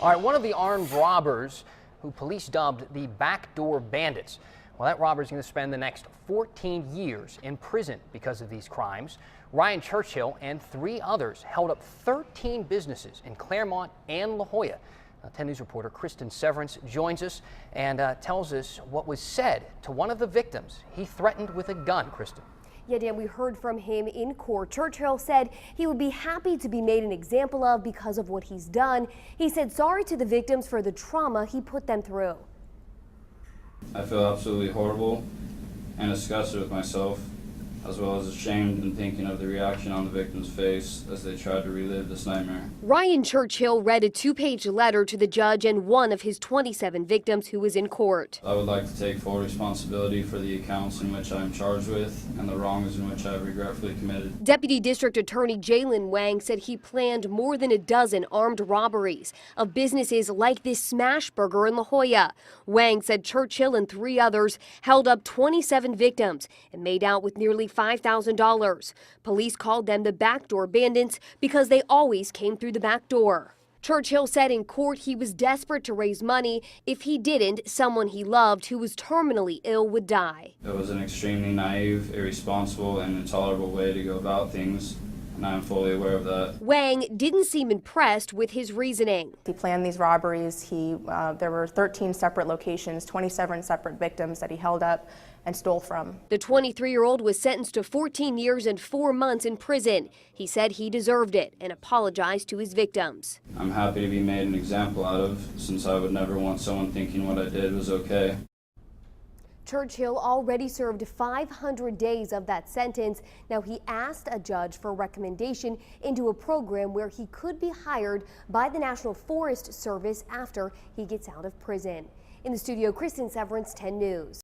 All right, one of the armed robbers who police dubbed the Backdoor Bandits. Well, that robber is going to spend the next 14 years in prison because of these crimes. Ryan Churchill and 3 others held up 13 businesses in Claremont and La Jolla. Now, 10 News reporter Kristen Severance joins us and tells us what was said to one of the victims. He threatened with a gun, Kristen. Yeah, Dan, we heard from him in court. Churchill said he would be happy to be made an example of because of what he's done. He said sorry to the victims for the trauma he put them through. I feel absolutely horrible and disgusted with myself, as well as ashamed in thinking of the reaction on the victim's face as they tried to relive this nightmare. Ryan Churchill read a 2-page letter to the judge and one of his 27 victims who was in court. I would like to take full responsibility for the accounts in which I am charged with and the wrongs in which I have regretfully committed. Deputy District Attorney Jalen Wang said he planned more than a dozen armed robberies of businesses like this Smash Burger in La Jolla. Wang said Churchill and 3 others held up 27 victims and made out with nearly $5,000. Police called them the Backdoor Bandits because they always came through the back door. Churchill said in court he was desperate to raise money. If he didn't, someone he loved who was terminally ill would die. It was an extremely naive, irresponsible, and intolerable way to go about things, and I am fully aware of that. Wang didn't seem impressed with his reasoning. He planned these robberies. There were 13 separate locations, 27 separate victims that he held up and stole from. The 23-year-old was sentenced to 14 years and 4 months in prison. He said he deserved it and apologized to his victims. I'm happy to be made an example out of, since I would never want someone thinking what I did was okay. Churchill already served 500 days of that sentence. Now he asked a judge for recommendation into a program where he could be hired by the National Forest Service after he gets out of prison. In the studio, Kristen Severance, 10 News.